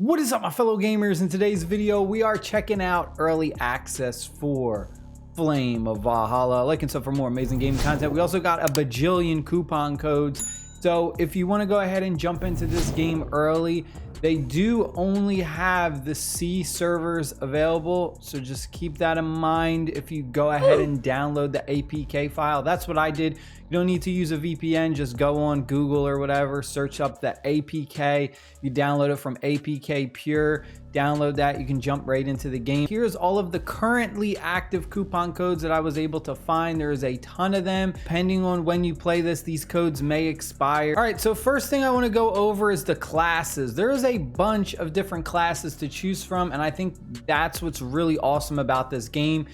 What is up, my fellow gamers? In today's video, we are checking out early access for Flame of Valhalla. Like and sub for more amazing game content. We also got a bajillion coupon codes. So if you want to go ahead and jump into this game early, they do only have the C servers available. So just keep that in mind if you go ahead and download the APK file. That's what I did. You don't need to use a VPN. Just go on Google or whatever, search up the APK. You download it from APK Pure. Download that. You can jump right into the game. Here's all of the currently active coupon codes that I was able to find. There is a ton of them. Depending on when you play this, these codes may expire. All right, so first thing I want to go over is the classes. There is a bunch of different classes to choose from, and I think that's what's really awesome about this game.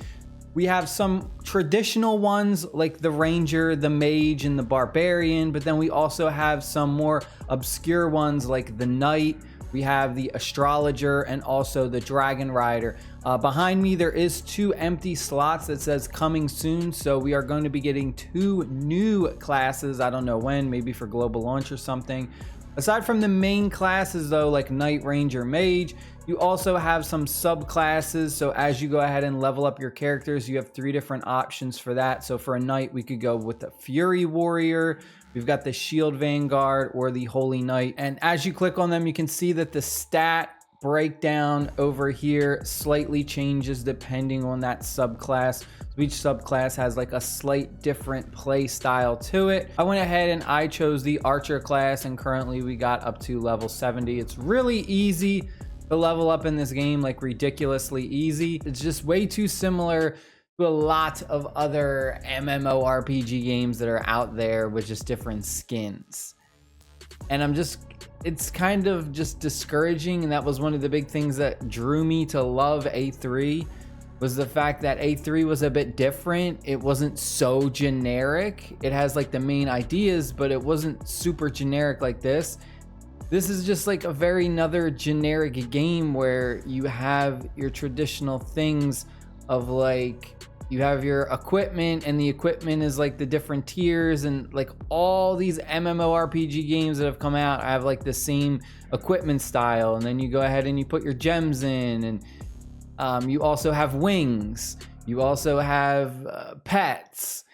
We have some traditional ones like the Ranger, the Mage, and the Barbarian, but then we also have some more obscure ones like the Knight. We have the Astrologer and also the Dragon Rider. Behind me, there is 2 empty slots that says coming soon. So we are going to be getting 2 new classes. I don't know when, maybe for global launch or something. Aside from the main classes though, like Knight, Ranger, Mage, you also have some subclasses. So as you go ahead and level up your characters, you have 3 different options for that. So for a Knight, we could go with the Fury Warrior. We've got the Shield Vanguard or the Holy Knight. And as you click on them, you can see that the stat breakdown over here slightly changes depending on that subclass. So each subclass has like a slight different play style to it. I went ahead and I chose the Archer class, and currently we got up to level 70. It's really easy to level up in this game, like ridiculously easy. It's just way too similar to a lot of other MMORPG games that are out there with just different skins. And it's kind of just discouraging, and that was one of the big things that drew me to love A3, was the fact that A3 was a bit different. It wasn't so generic. It has like the main ideas, but it wasn't super generic like this. This is just like a very another generic game where you have your traditional things of like, you have your equipment, and the equipment is like the different tiers, and like all these MMORPG games that have come out have like the same equipment style. And then you go ahead and you put your gems in, and you also have wings. You also have pets.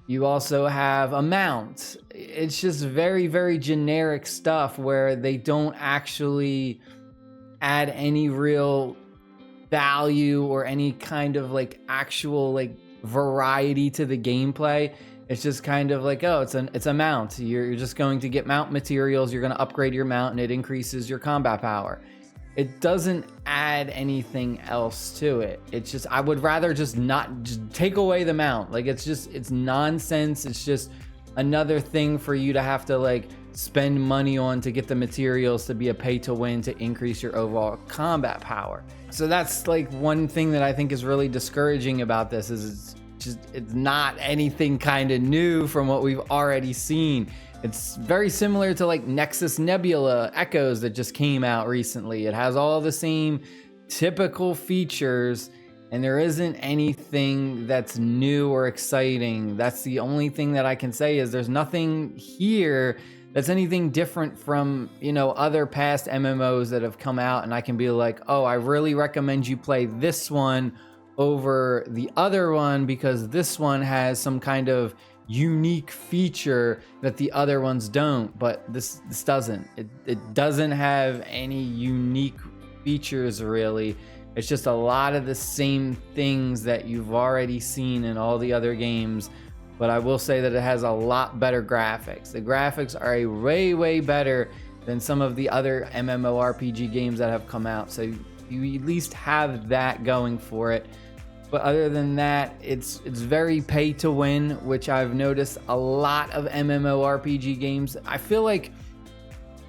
You also have a mount. It's just very, very generic stuff where they don't actually add any real value or any kind of like actual like variety to the gameplay. It's just kind of like, oh, it's a mount. You're just going to get mount materials. You're going to upgrade your mount, and it increases your combat power. It doesn't add anything else to it. It's just, I would rather just take away the mount. Like it's nonsense. It's just another thing for you to have to like spend money on to get the materials, to be a pay to win, to increase your overall combat power. So that's like one thing that I think is really discouraging about this, is it's not anything kind of new from what we've already seen. It's very similar to like Nexus Nebula Echoes that just came out recently. It has all the same typical features, and there isn't anything that's new or exciting. That's the only thing that I can say, is there's nothing here that's anything different from, you know, other past MMOs that have come out, and I can be like, oh, I really recommend you play this one over the other one because this one has some kind of unique feature that the other ones don't. But this doesn't. It doesn't have any unique features really. It's just a lot of the same things that you've already seen in all the other games. But I will say that it has a lot better graphics. The graphics are a way better than some of the other MMORPG games that have come out. So you at least have that going for it. But other than that, it's very pay to win, which I've noticed a lot of MMORPG games. I feel like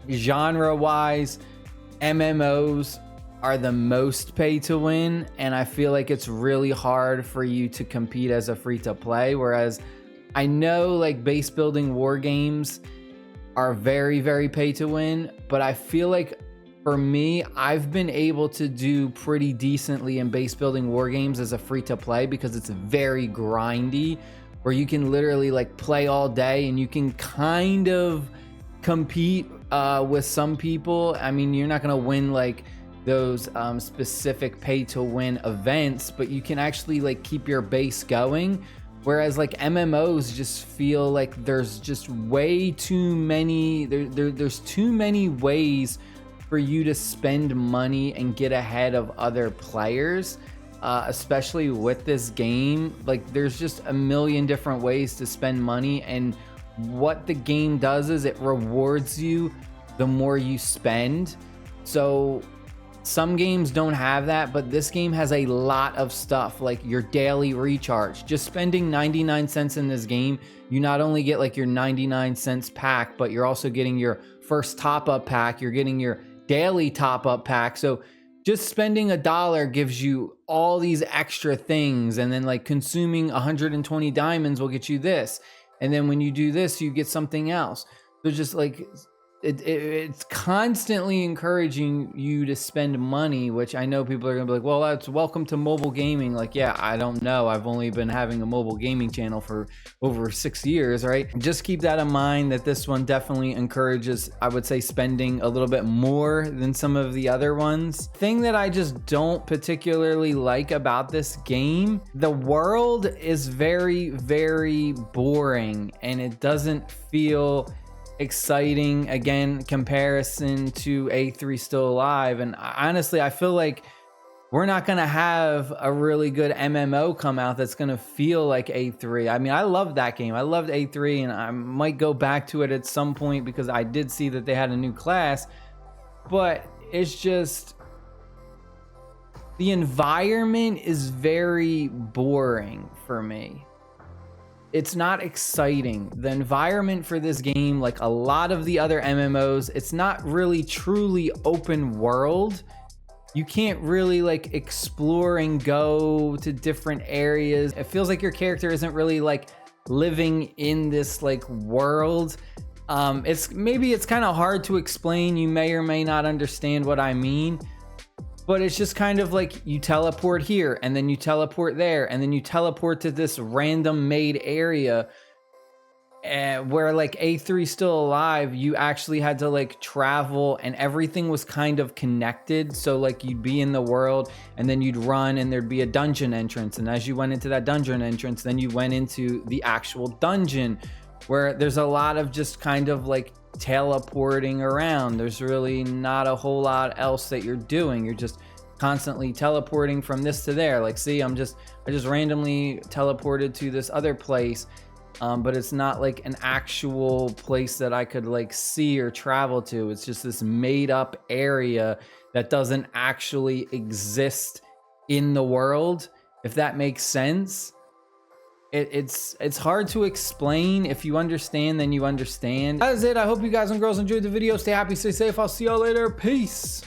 genre-wise, MMOs are the most pay to win, and I feel like it's really hard for you to compete as a free to play. Whereas I know like base building war games are very pay to win, but I feel like for me, I've been able to do pretty decently in base building war games as a free to play because it's very grindy, where you can literally like play all day and you can kind of compete with some people. I mean, you're not gonna win like those specific pay to win events, but you can actually like keep your base going. Whereas like MMOs just feel like there's just way too many, there's too many ways for you to spend money and get ahead of other players, especially with this game. Like there's just a million different ways to spend money, and what the game does is it rewards you the more you spend. So some games don't have that, but this game has a lot of stuff, like your daily recharge. Just spending 99 cents in this game, you not only get like your 99 cents pack, but you're also getting your first top-up pack, you're getting your daily top-up pack. So just spending $1 gives you all these extra things, and then like consuming 120 diamonds will get you this, and then when you do this, you get something else. So just like it's constantly encouraging you to spend money, which I know people are gonna be like, well, that's welcome to mobile gaming. Like, yeah, I don't know. I've only been having a mobile gaming channel for over 6 years, right? Just keep that in mind, that this one definitely encourages, I would say, spending a little bit more than some of the other ones. Thing that I just don't particularly like about this game, the world is very, very boring, and it doesn't feel exciting. Again, comparison to A3 Still Alive, and honestly I feel like we're not gonna have a really good MMO come out that's gonna feel like A3. I mean, I love that game, I loved A3, and I might go back to it at some point because I did see that they had a new class, but it's just the environment is very boring for me. It's not exciting. The environment for this game, like a lot of the other MMOs, it's not really truly open world. You can't really like explore and go to different areas. It feels like your character isn't really like living in this like world. It's kind of hard to explain. You may or may not understand what I mean. But it's just kind of like you teleport here, and then you teleport there, and then you teleport to this random made area, where like A3 Still Alive, you actually had to like travel, and everything was kind of connected. So like you'd be in the world, and then you'd run, and there'd be a dungeon entrance, and as you went into that dungeon entrance, then you went into the actual dungeon, where there's a lot of just kind of like teleporting around. There's really not a whole lot else that you're doing. You're just constantly teleporting from this to there. Like, see, I just randomly teleported to this other place, but it's not like an actual place that I could like see or travel to. It's just this made up area that doesn't actually exist in the world, if that makes sense. It's hard to explain. If you understand, then you understand. That is it. I hope you guys and girls enjoyed the video. Stay happy, stay safe. I'll see y'all later. Peace.